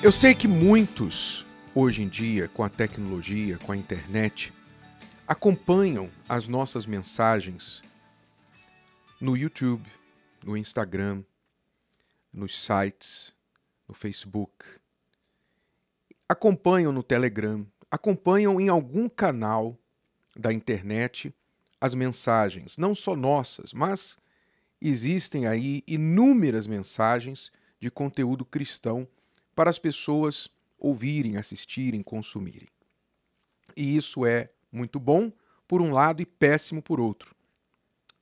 Eu sei que muitos, hoje em dia, com a tecnologia, com a internet, acompanham as nossas mensagens no YouTube, no Instagram, nos sites, no Facebook, acompanham no Telegram, acompanham em algum canal da internet as mensagens, não só nossas, mas existem aí inúmeras mensagens de conteúdo cristão para as pessoas ouvirem, assistirem, consumirem. E isso é muito bom por um lado e péssimo por outro.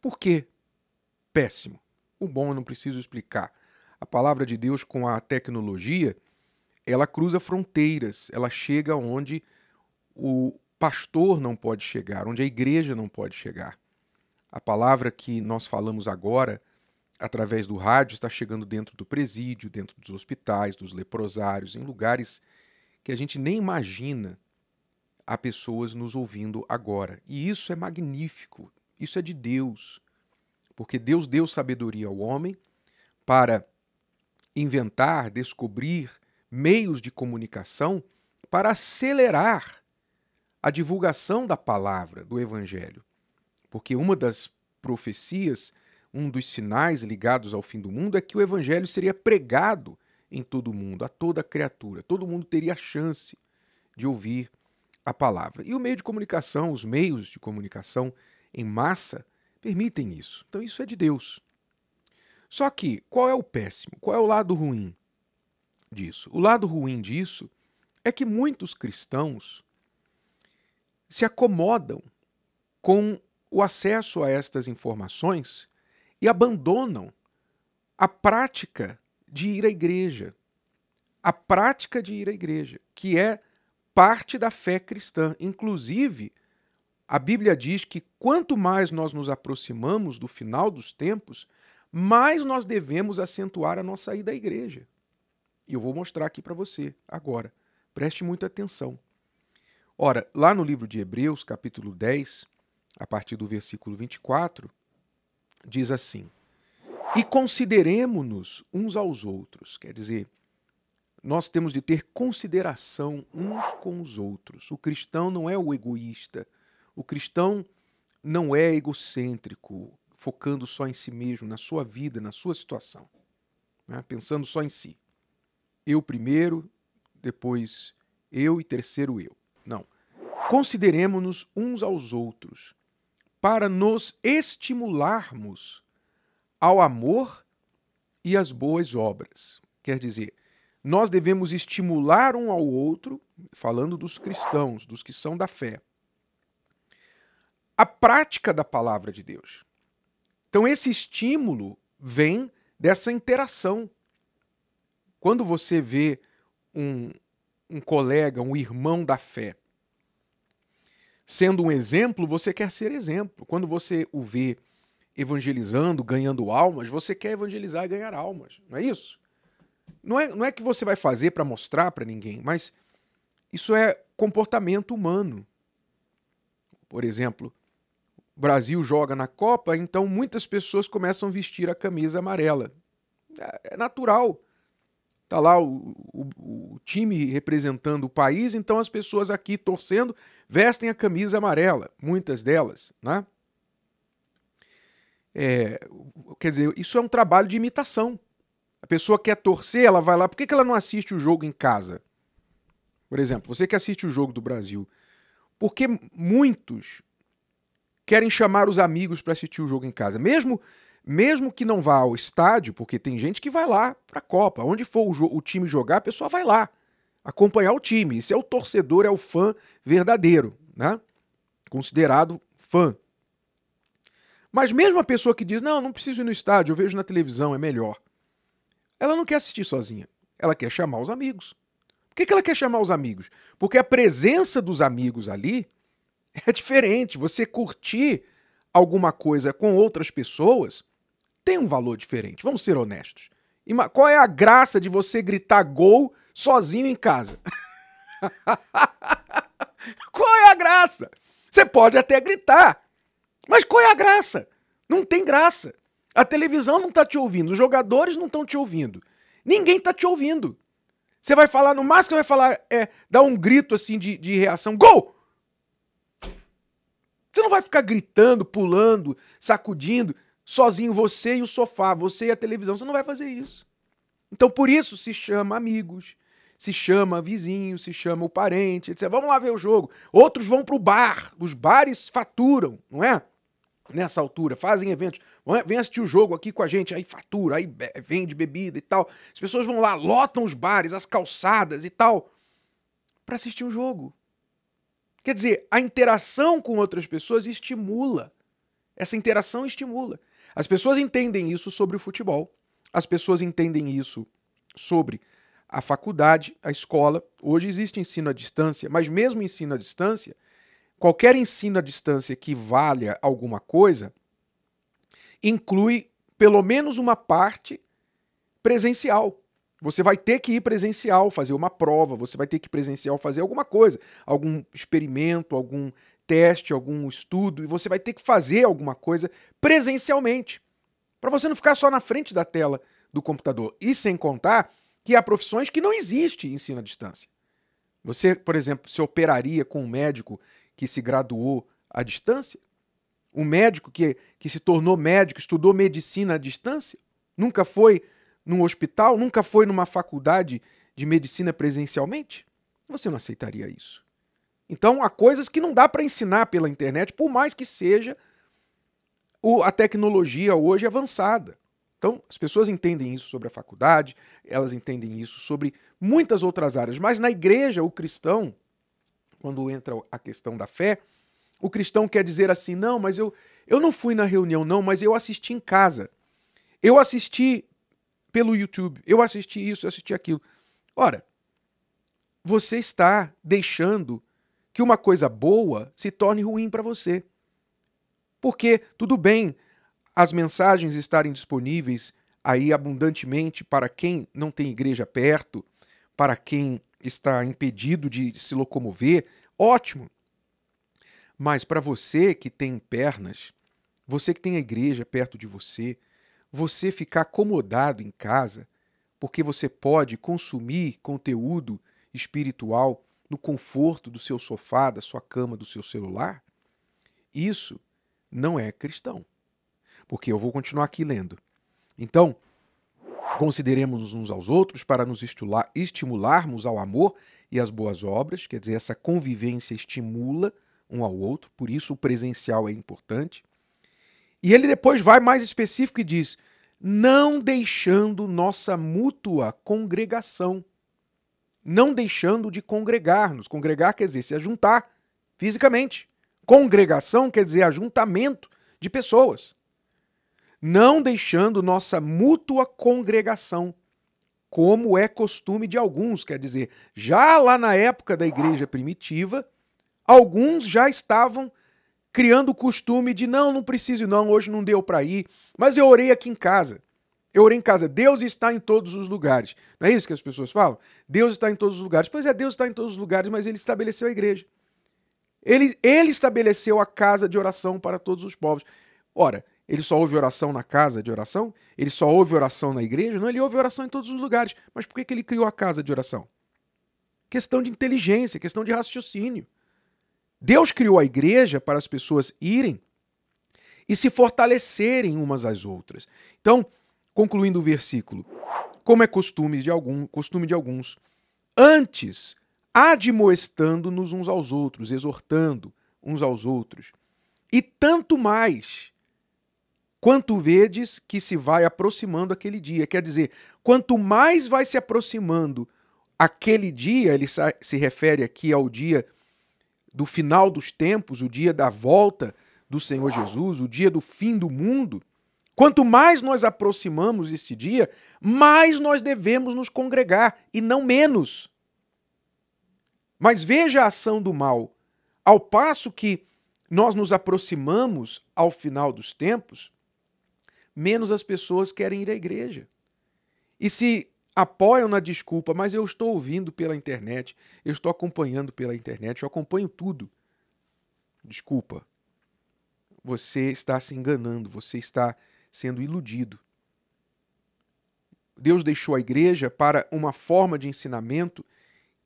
Por quê péssimo? O bom eu não preciso explicar. A palavra de Deus com a tecnologia, ela cruza fronteiras, ela chega onde o pastor não pode chegar, onde a igreja não pode chegar. A palavra que nós falamos agora, através do rádio, está chegando dentro do presídio, dentro dos hospitais, dos leprosários, em lugares que a gente nem imagina há pessoas nos ouvindo agora. E isso é magnífico, isso é de Deus, porque Deus deu sabedoria ao homem para inventar, descobrir meios de comunicação para acelerar a divulgação da palavra, do evangelho. Porque uma das profecias, um dos sinais ligados ao fim do mundo é que o evangelho seria pregado em todo o mundo, a toda criatura. Todo mundo teria a chance de ouvir a palavra. E o meio de comunicação, os meios de comunicação em massa permitem isso. Então isso é de Deus. Só que, qual é o péssimo? Qual é o lado ruim disso? O lado ruim disso é que muitos cristãos se acomodam com o acesso a estas informações e abandonam a prática de ir à igreja. A prática de ir à igreja, que é parte da fé cristã. Inclusive, a Bíblia diz que quanto mais nós nos aproximamos do final dos tempos, mais nós devemos acentuar a nossa ida à igreja. E eu vou mostrar aqui para você agora. Preste muita atenção. Ora, lá no livro de Hebreus, capítulo 10, a partir do versículo 24, diz assim: e consideremo-nos uns aos outros. Quer dizer, nós temos de ter consideração uns com os outros. O cristão não é o egoísta. O cristão não é egocêntrico, focando só em si mesmo, na sua vida, na sua situação, né? Pensando só em si. Eu primeiro, depois eu e terceiro eu. Não. Consideremo-nos uns aos outros para nos estimularmos ao amor e às boas obras. Quer dizer, nós devemos estimular um ao outro, falando dos cristãos, dos que são da fé, a prática da palavra de Deus. Então esse estímulo vem dessa interação. Quando você vê um colega, um irmão da fé, sendo um exemplo, você quer ser exemplo. Quando você o vê evangelizando, ganhando almas, você quer evangelizar e ganhar almas. Não é isso? Não é que você vai fazer para mostrar para ninguém, mas isso é comportamento humano. Por exemplo, o Brasil joga na Copa, então muitas pessoas começam a vestir a camisa amarela. É natural. Está lá o time representando o país, então as pessoas aqui torcendo vestem a camisa amarela, muitas delas, né? Quer dizer, isso é um trabalho de imitação. A pessoa quer torcer, ela vai lá. Por que ela não assiste o jogo em casa? Por exemplo, você que assiste o jogo do Brasil. Porque muitos querem chamar os amigos para assistir o jogo em casa. Mesmo que não vá ao estádio, porque tem gente que vai lá para a Copa. Onde for o time jogar, a pessoa vai lá acompanhar o time. Esse é o torcedor, é o fã verdadeiro, né? Considerado fã. Mas mesmo a pessoa que diz, não preciso ir no estádio, eu vejo na televisão, é melhor. Ela não quer assistir sozinha, ela quer chamar os amigos. Por que ela quer chamar os amigos? Porque a presença dos amigos ali é diferente. Você curtir alguma coisa com outras pessoas tem um valor diferente. Vamos ser honestos. Qual é a graça de você gritar gol sozinho em casa? Qual é a graça? Você pode até gritar, mas qual é a graça? Não tem graça. A televisão não está te ouvindo, os jogadores não estão te ouvindo, ninguém está te ouvindo. Você vai falar, no máximo que você vai falar dar um grito assim de reação, gol! Você não vai ficar gritando, pulando, sacudindo, sozinho, você e o sofá, você e a televisão. Você não vai fazer isso. Então, por isso se chama amigos, se chama vizinho, se chama o parente, etc. Vamos lá ver o jogo. Outros vão para o bar. Os bares faturam, não é? Nessa altura, fazem eventos. Vem assistir o jogo aqui com a gente, aí fatura, aí vende bebida e tal. As pessoas vão lá, lotam os bares, as calçadas e tal, para assistir o jogo. Quer dizer, a interação com outras pessoas estimula. Essa interação estimula. As pessoas entendem isso sobre o futebol. As pessoas entendem isso sobre a faculdade, a escola. Hoje existe ensino à distância, mas mesmo ensino à distância, qualquer ensino à distância que valha alguma coisa, inclui pelo menos uma parte presencial. Você vai ter que ir presencial, fazer uma prova, você vai ter que ir presencial fazer alguma coisa, algum experimento, algum teste, algum estudo, e você vai ter que fazer alguma coisa presencialmente, para você não ficar só na frente da tela do computador. E sem contar que há profissões que não existe ensino à distância. Você, por exemplo, se operaria com um médico que se graduou à distância? Um médico que se tornou médico, estudou medicina à distância? Nunca foi num hospital? Nunca foi numa faculdade de medicina presencialmente? Você não aceitaria isso. Então, há coisas que não dá para ensinar pela internet, por mais que seja a tecnologia hoje avançada. Então, as pessoas entendem isso sobre a faculdade, elas entendem isso sobre muitas outras áreas, mas na igreja, o cristão, quando entra a questão da fé, o cristão quer dizer assim, não, mas eu não fui na reunião, não, mas eu assisti em casa. Eu assisti pelo YouTube, eu assisti isso, eu assisti aquilo. Ora, você está deixando que uma coisa boa se torne ruim para você. Porque, tudo bem, as mensagens estarem disponíveis aí abundantemente para quem não tem igreja perto, para quem está impedido de se locomover, ótimo. Mas para você que tem pernas, você que tem a igreja perto de você, você ficar acomodado em casa, porque você pode consumir conteúdo espiritual no conforto do seu sofá, da sua cama, do seu celular, isso não é cristão. Porque eu vou continuar aqui lendo. Então, consideremos uns aos outros para nos estimularmos ao amor e às boas obras, quer dizer, essa convivência estimula um ao outro, por isso o presencial é importante. E ele depois vai mais específico e diz, não deixando nossa mútua congregação. Não deixando de congregar-nos. Congregar quer dizer se ajuntar fisicamente. Congregação quer dizer ajuntamento de pessoas. Não deixando nossa mútua congregação, como é costume de alguns, quer dizer, já lá na época da igreja primitiva, alguns já estavam criando o costume de não preciso não, hoje não deu para ir, mas eu orei aqui em casa. Eu orei em casa. Deus está em todos os lugares. Não é isso que as pessoas falam? Deus está em todos os lugares. Pois é, Deus está em todos os lugares, mas ele estabeleceu a igreja. Ele estabeleceu a casa de oração para todos os povos. Ora, ele só ouve oração na casa de oração? Ele só ouve oração na igreja? Não, ele ouve oração em todos os lugares. Mas por que ele criou a casa de oração? Questão de inteligência, questão de raciocínio. Deus criou a igreja para as pessoas irem e se fortalecerem umas às outras. Então, concluindo o versículo, como é costume de alguns, antes admoestando-nos uns aos outros, exortando uns aos outros, e tanto mais, quanto vedes que se vai aproximando aquele dia. Quer dizer, quanto mais vai se aproximando aquele dia, ele se refere aqui ao dia do final dos tempos, o dia da volta do Senhor Jesus, o dia do fim do mundo, quanto mais nós aproximamos deste dia, mais nós devemos nos congregar, e não menos. Mas veja a ação do mal. Ao passo que nós nos aproximamos ao final dos tempos, menos as pessoas querem ir à igreja. E se apoiam na desculpa, mas eu estou ouvindo pela internet, eu estou acompanhando pela internet, eu acompanho tudo. Desculpa. Você está se enganando, você está sendo iludido. Deus deixou a igreja para uma forma de ensinamento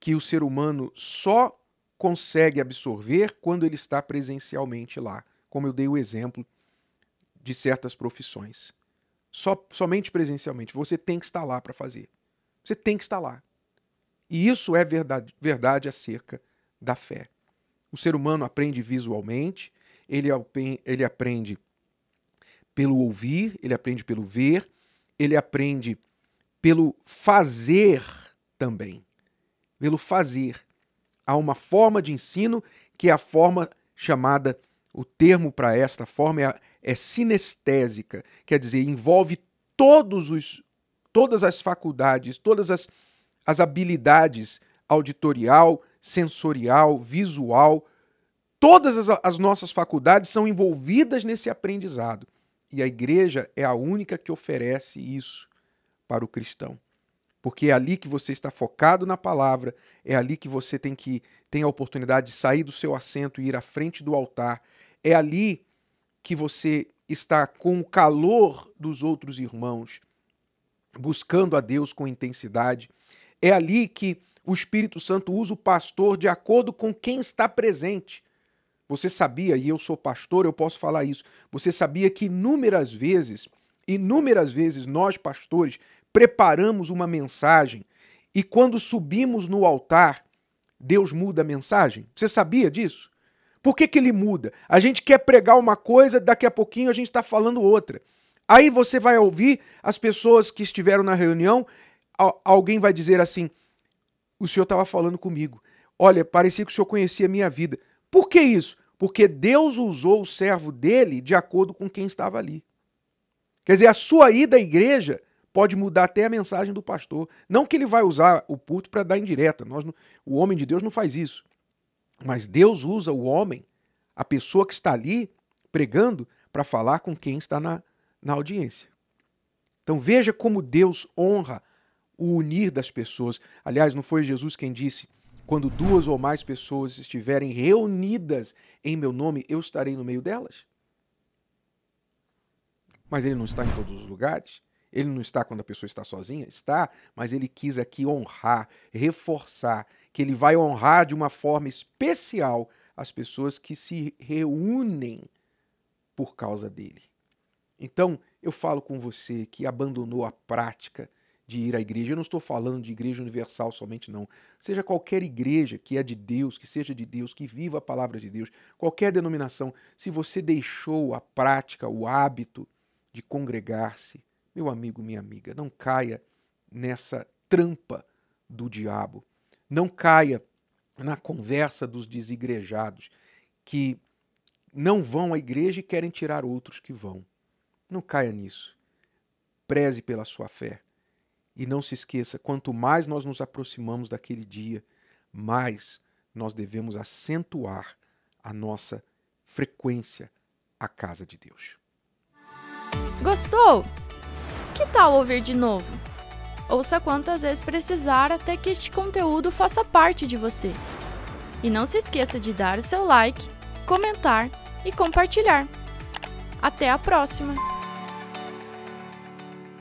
que o ser humano só consegue absorver quando ele está presencialmente lá, como eu dei o exemplo de certas profissões. Somente presencialmente. Você tem que estar lá para fazer. Você tem que estar lá. E isso é verdade acerca da fé. O ser humano aprende visualmente, ele aprende pelo ouvir, ele aprende pelo ver, ele aprende pelo fazer também. Pelo fazer. Há uma forma de ensino que é a forma chamada, o termo para esta forma é sinestésica, quer dizer, envolve todas as faculdades, todas as habilidades auditorial, sensorial, visual, todas as nossas faculdades são envolvidas nesse aprendizado. E a igreja é a única que oferece isso para o cristão. Porque é ali que você está focado na palavra, é ali que você tem a oportunidade de sair do seu assento e ir à frente do altar, é ali que você está com o calor dos outros irmãos, buscando a Deus com intensidade. É ali que o Espírito Santo usa o pastor de acordo com quem está presente. Você sabia, e eu sou pastor, eu posso falar isso, você sabia que inúmeras vezes nós pastores preparamos uma mensagem e quando subimos no altar, Deus muda a mensagem? Você sabia disso? Por que ele muda? A gente quer pregar uma coisa, daqui a pouquinho a gente está falando outra. Aí você vai ouvir as pessoas que estiveram na reunião, alguém vai dizer assim, o senhor estava falando comigo, olha, parecia que o senhor conhecia a minha vida. Por que isso? Porque Deus usou o servo dele de acordo com quem estava ali. Quer dizer, a sua ida à igreja pode mudar até a mensagem do pastor. Não que ele vai usar o púlpito para dar indireta. O homem de Deus não faz isso. Mas Deus usa o homem, a pessoa que está ali pregando, para falar com quem está na audiência. Então veja como Deus honra o unir das pessoas. Aliás, não foi Jesus quem disse, quando 2 ou mais pessoas estiverem reunidas em meu nome, eu estarei no meio delas? Mas ele não está em todos os lugares? Ele não está quando a pessoa está sozinha? Está, mas ele quis aqui honrar, reforçar, que ele vai honrar de uma forma especial as pessoas que se reúnem por causa dele. Então, eu falo com você que abandonou a prática de ir à igreja. Eu não estou falando de igreja universal somente, não. Seja qualquer igreja que é de Deus, que seja de Deus, que viva a palavra de Deus, qualquer denominação, se você deixou a prática, o hábito de congregar-se, meu amigo, minha amiga, não caia nessa trampa do diabo. Não caia na conversa dos desigrejados que não vão à igreja e querem tirar outros que vão. Não caia nisso. Preze pela sua fé. E não se esqueça, quanto mais nós nos aproximamos daquele dia, mais nós devemos acentuar a nossa frequência à casa de Deus. Gostou? Que tal ouvir de novo? Ouça quantas vezes precisar até que este conteúdo faça parte de você. E não se esqueça de dar o seu like, comentar e compartilhar. Até a próxima!